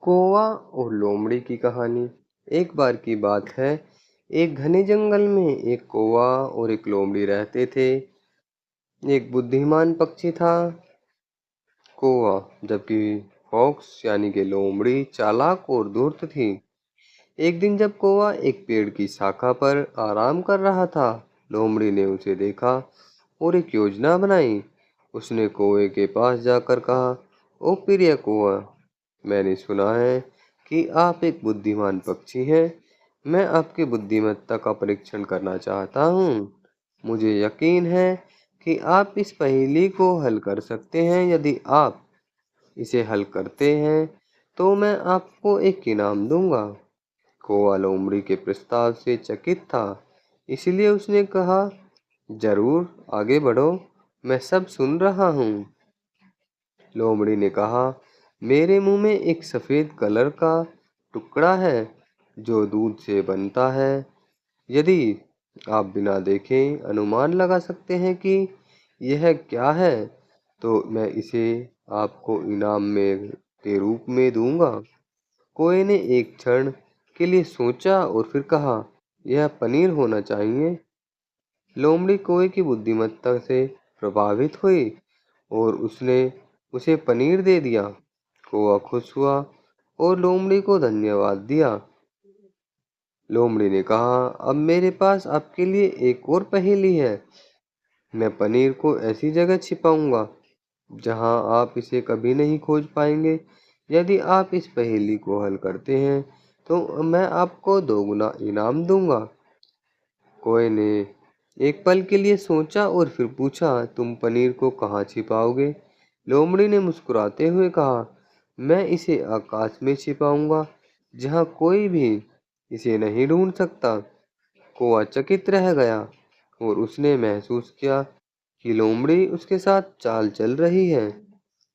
कौवा और लोमड़ी की कहानी। एक बार की बात है, एक घने जंगल में एक कौवा और एक लोमड़ी रहते थे। एक बुद्धिमान पक्षी था कौवा, जबकि फॉक्स यानी कि लोमड़ी चालाक और धूर्त थी। एक दिन जब कौवा एक पेड़ की शाखा पर आराम कर रहा था, लोमड़ी ने उसे देखा और एक योजना बनाई। उसने कौवे के पास जाकर कहा, ओ प्रिय कौवा, मैंने सुना है कि आप एक बुद्धिमान पक्षी हैं। मैं आपकी बुद्धिमत्ता का परीक्षण करना चाहता हूँ। मुझे यकीन है कि आप इस पहेली को हल कर सकते हैं। यदि आप इसे हल करते हैं तो मैं आपको एक इनाम दूंगा। कौवा लोमड़ी के प्रस्ताव से चकित था, इसलिए उसने कहा, जरूर, आगे बढ़ो, मैं सब सुन रहा हूँ। लोमड़ी ने कहा, मेरे मुंह में एक सफेद कलर का टुकड़ा है जो दूध से बनता है। यदि आप बिना देखे अनुमान लगा सकते हैं कि यह क्या है, तो मैं इसे आपको इनाम में के रूप में दूंगा। कोए ने एक क्षण के लिए सोचा और फिर कहा, यह पनीर होना चाहिए। लोमड़ी कोए की बुद्धिमत्ता से प्रभावित हुई और उसने उसे पनीर दे दिया। कौवा खुश हुआ और लोमड़ी को धन्यवाद दिया। लोमड़ी ने कहा, अब मेरे पास आपके लिए एक और पहेली है। मैं पनीर को ऐसी जगह छिपाऊंगा जहां आप इसे कभी नहीं खोज पाएंगे। यदि आप इस पहेली को हल करते हैं तो मैं आपको दोगुना इनाम दूंगा। कोए ने एक पल के लिए सोचा और फिर पूछा, तुम पनीर को कहाँ छिपाओगे? लोमड़ी ने मुस्कुराते हुए कहा, मैं इसे आकाश में छिपाऊंगा जहाँ कोई भी इसे नहीं ढूंढ सकता। कौवा चकित रह गया और उसने महसूस किया कि लोमड़ी उसके साथ चाल चल रही है।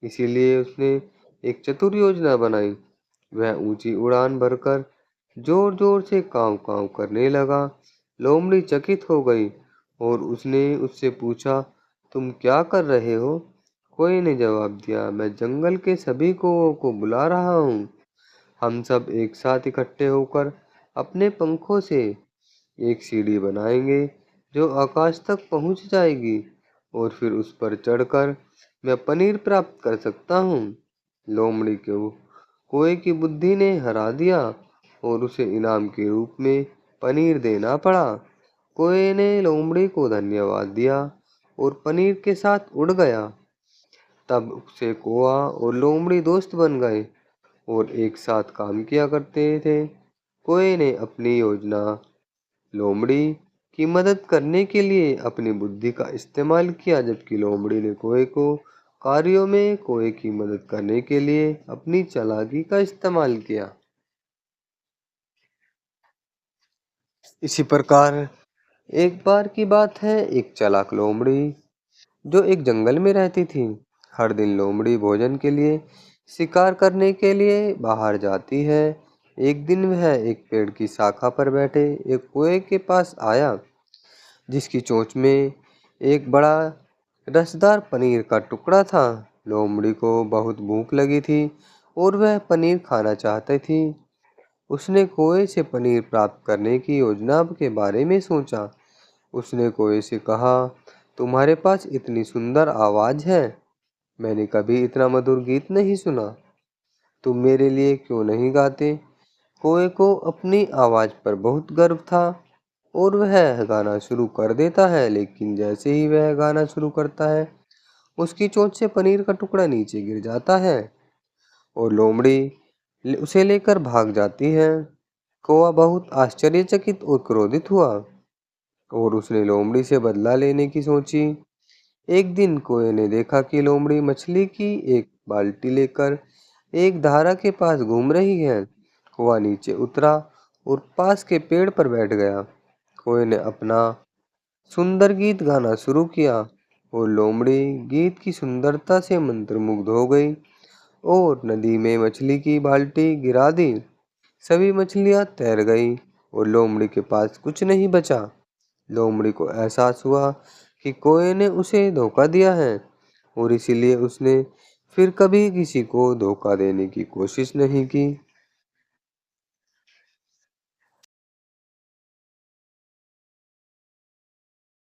इसीलिए उसने एक चतुर योजना बनाई। वह ऊंची उड़ान भरकर जोर जोर से कांव कांव करने लगा। लोमड़ी चकित हो गई और उसने उससे पूछा, तुम क्या कर रहे हो? कोई ने जवाब दिया, मैं जंगल के सभी कौवों को बुला रहा हूँ। हम सब एक साथ इकट्ठे होकर अपने पंखों से एक सीढ़ी बनाएंगे जो आकाश तक पहुंच जाएगी और फिर उस पर चढ़कर मैं पनीर प्राप्त कर सकता हूँ। लोमड़ी को कोए की बुद्धि ने हरा दिया और उसे इनाम के रूप में पनीर देना पड़ा। कोए ने लोमड़ी को धन्यवाद दिया और पनीर के साथ उड़ गया। तब से कौवा और लोमड़ी दोस्त बन गए और एक साथ काम किया करते थे। कोए ने अपनी योजना लोमड़ी की मदद करने के लिए अपनी बुद्धि का इस्तेमाल किया, जबकि लोमड़ी ने कोए को कार्यों में कोए की मदद करने के लिए अपनी चालाकी का इस्तेमाल किया। इसी प्रकार एक बार की बात है, एक चालाक लोमड़ी जो एक जंगल में रहती थी। हर दिन लोमड़ी भोजन के लिए शिकार करने के लिए बाहर जाती है। एक दिन वह एक पेड़ की शाखा पर बैठे एक कुएं के पास आया, जिसकी चोंच में एक बड़ा रसदार पनीर का टुकड़ा था। लोमड़ी को बहुत भूख लगी थी और वह पनीर खाना चाहती थी। उसने कुएं से पनीर प्राप्त करने की योजना के बारे में सोचा। उसने कुएं से कहा, तुम्हारे पास इतनी सुंदर आवाज है, मैंने कभी इतना मधुर गीत नहीं सुना। तुम मेरे लिए क्यों नहीं गाते? कोए को अपनी आवाज पर बहुत गर्व था और वह गाना शुरू कर देता है, लेकिन जैसे ही वह गाना शुरू करता है, उसकी चोंच से पनीर का टुकड़ा नीचे गिर जाता है और लोमड़ी उसे लेकर भाग जाती है। कौवा बहुत आश्चर्यचकित और क्रोधित हुआ और उसने लोमड़ी से बदला लेने की सोची। एक दिन कोए ने देखा कि लोमड़ी मछली की एक बाल्टी लेकर एक धारा के पास घूम रही है। कौवा नीचे उतरा और पास के पेड़ पर बैठ गया। कोए ने अपना सुंदर गीत गाना शुरू किया और लोमड़ी गीत की सुंदरता से मंत्रमुग्ध हो गई और नदी में मछली की बाल्टी गिरा दी। सभी मछलियां तैर गईं और लोमड़ी के पास कुछ नहीं बचा। लोमड़ी को एहसास हुआ कि कोए ने उसे धोखा दिया है और इसीलिए उसने फिर कभी किसी को धोखा देने की कोशिश नहीं की।